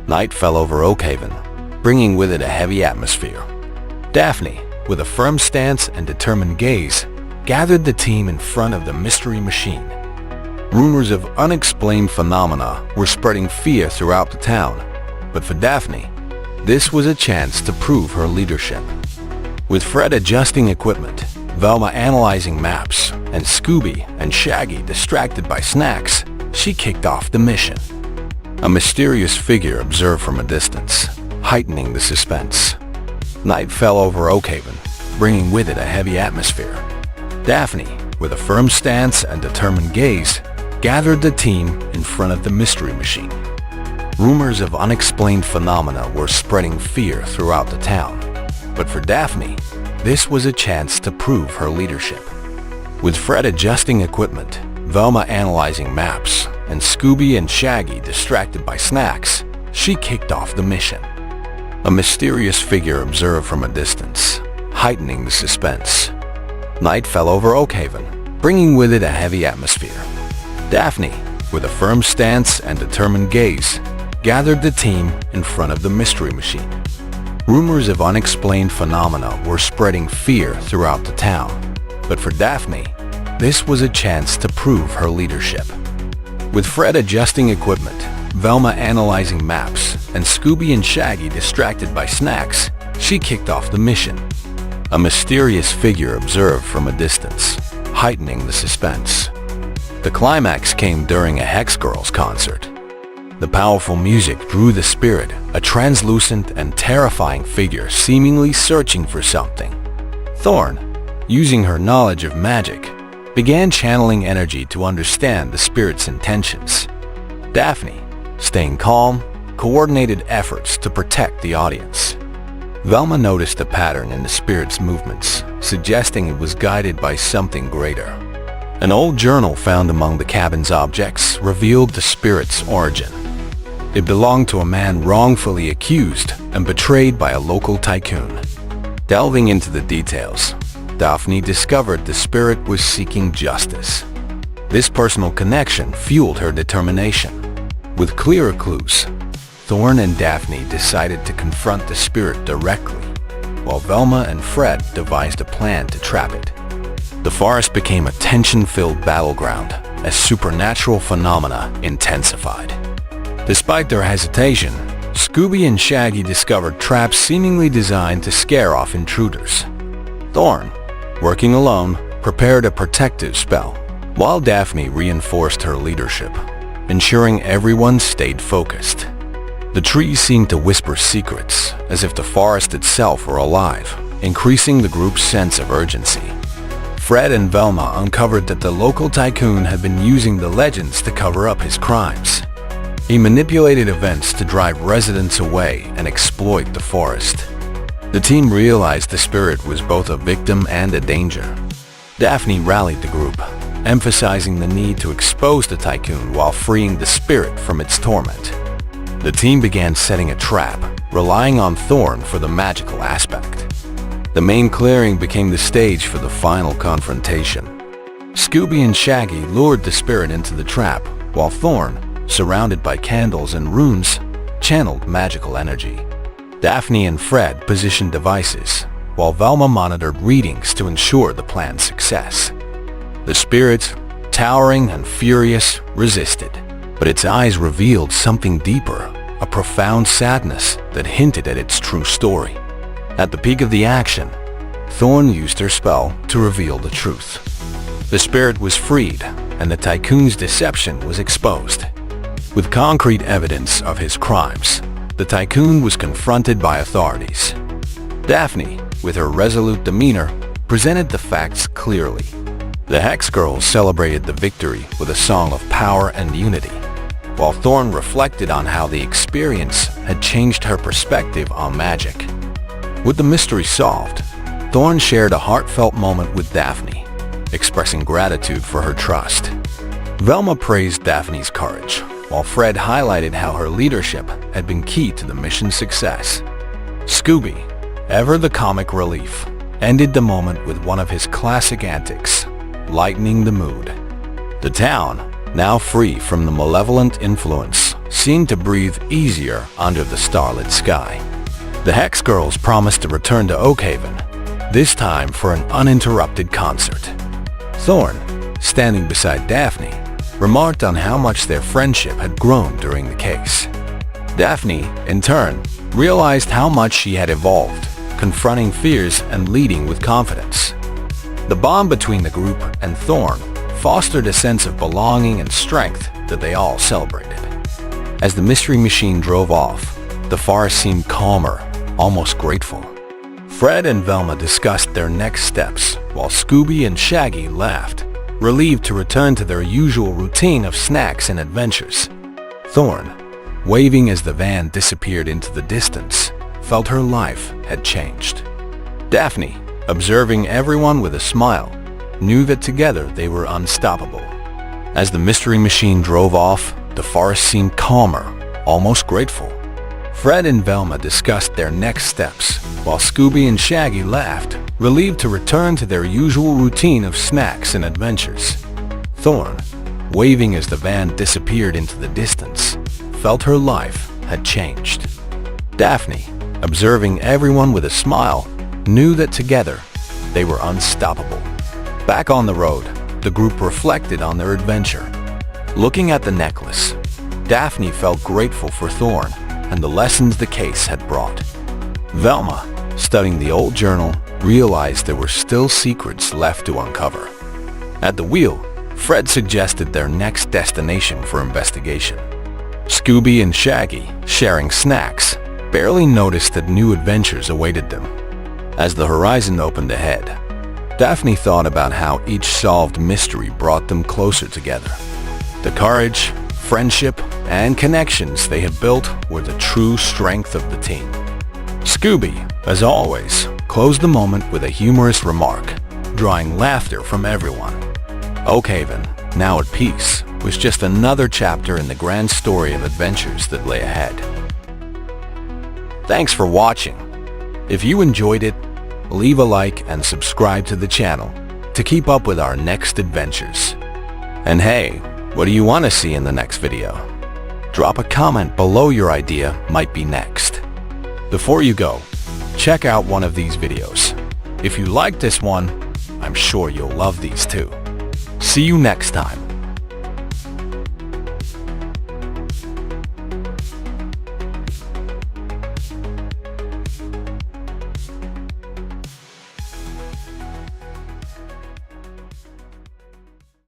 Night fell over Oakhaven, bringing with it a heavy atmosphere. Daphne, with a firm stance and determined gaze, gathered the team in front of the mystery machine. Rumors of unexplained phenomena were spreading fear throughout the town, but for Daphne, this was a chance to prove her leadership. With Fred adjusting equipment, Velma analyzing maps, and Scooby and Shaggy distracted by snacks, she kicked off the mission. A mysterious figure observed from a distance, heightening the suspense. Night fell over Oakhaven, bringing with it a heavy atmosphere. Daphne, with a firm stance and determined gaze, gathered the team in front of the mystery machine. Rumors of unexplained phenomena were spreading fear throughout the town, but for Daphne, this was a chance to prove her leadership. With Fred adjusting equipment, Velma analyzing maps, and Scooby and Shaggy distracted by snacks, she kicked off the mission. A mysterious figure observed from a distance, heightening the suspense. Night fell over Oakhaven, bringing with it a heavy atmosphere. Daphne, with a firm stance and determined gaze, gathered the team in front of the mystery machine. Rumors of unexplained phenomena were spreading fear throughout the town, but for Daphne, this was a chance to prove her leadership. With Fred adjusting equipment, Velma analyzing maps, and Scooby and Shaggy distracted by snacks, she kicked off the mission. A mysterious figure observed from a distance, heightening the suspense. The climax came during a Hex Girls concert. The powerful music drew the spirit, a translucent and terrifying figure seemingly searching for something. Thorn, using her knowledge of magic, began channeling energy to understand the spirit's intentions. Daphne, staying calm, coordinated efforts to protect the audience. Velma noticed a pattern in the spirit's movements, suggesting it was guided by something greater. An old journal found among the cabin's objects revealed the spirit's origin. It belonged to a man wrongfully accused and betrayed by a local tycoon. Delving into the details, Daphne discovered the spirit was seeking justice. This personal connection fueled her determination. With clearer clues, Thorn and Daphne decided to confront the spirit directly, while Velma and Fred devised a plan to trap it. The forest became a tension-filled battleground as supernatural phenomena intensified. Despite their hesitation, Scooby and Shaggy discovered traps seemingly designed to scare off intruders. Thorn, working alone, prepared a protective spell, while Daphne reinforced her leadership, ensuring everyone stayed focused. The trees seemed to whisper secrets, as if the forest itself were alive, increasing the group's sense of urgency. Fred and Velma uncovered that the local tycoon had been using the legends to cover up his crimes. He manipulated events to drive residents away and exploit the forest. The team realized the spirit was both a victim and a danger. Daphne rallied the group, emphasizing the need to expose the tycoon while freeing the spirit from its torment. The team began setting a trap, relying on Thorn for the magical aspect. The main clearing became the stage for the final confrontation. Scooby and Shaggy lured the spirit into the trap, while Thorn, surrounded by candles and runes, channeled magical energy. Daphne and Fred positioned devices, while Velma monitored readings to ensure the plan's success. The spirit, towering and furious, resisted, but its eyes revealed something deeper, a profound sadness that hinted at its true story. At the peak of the action, Thorn used her spell to reveal the truth. The spirit was freed, and the tycoon's deception was exposed. With concrete evidence of his crimes, the tycoon was confronted by authorities. Daphne, with her resolute demeanor, presented the facts clearly. The Hex Girls celebrated the victory with a song of power and unity, while Thorn reflected on how the experience had changed her perspective on magic. With the mystery solved, Thorn shared a heartfelt moment with Daphne, expressing gratitude for her trust. Velma praised Daphne's courage, while Fred highlighted how her leadership had been key to the mission's success. Scooby, ever the comic relief, ended the moment with one of his classic antics, lightening the mood. The town, now free from the malevolent influence, seemed to breathe easier under the starlit sky. The Hex Girls promised to return to Oakhaven, this time for an uninterrupted concert. Thorn, standing beside Daphne, remarked on how much their friendship had grown during the case. Daphne, in turn, realized how much she had evolved, confronting fears and leading with confidence. The bond between the group and Thorn fostered a sense of belonging and strength that they all celebrated. As the Mystery Machine drove off, the forest seemed calmer, almost grateful. Fred and Velma discussed their next steps, while Scooby and Shaggy laughed, relieved to return to their usual routine of snacks and adventures. Thorn, waving as the van disappeared into the distance, felt her life had changed. Daphne, observing everyone with a smile, knew that together they were unstoppable. As the Mystery Machine drove off, the forest seemed calmer, almost grateful. Fred and Velma discussed their next steps, while Scooby and Shaggy laughed, relieved to return to their usual routine of snacks and adventures. Thorn, waving as the van disappeared into the distance, felt her life had changed. Daphne, observing everyone with a smile, knew that together they were unstoppable. Back on the road, the group reflected on their adventure. Looking at the necklace, Daphne felt grateful for Thorn and the lessons the case had brought. Velma, studying the old journal, realized there were still secrets left to uncover. At the wheel, Fred suggested their next destination for investigation. Scooby and Shaggy, sharing snacks, barely noticed that new adventures awaited them. As the horizon opened ahead, Daphne thought about how each solved mystery brought them closer together. The courage, friendship, and connections they had built were the true strength of the team. Scooby, as always, closed the moment with a humorous remark, drawing laughter from everyone. Oakhaven, now at peace, was just another chapter in the grand story of adventures that lay ahead. Thanks for watching. If you enjoyed it, leave a like and subscribe to the channel to keep up with our next adventures. And hey, what do you want to see in the next video? Drop a comment below your idea might be next. Before you go, check out one of these videos. If you like this one, I'm sure you'll love these too. See you next time.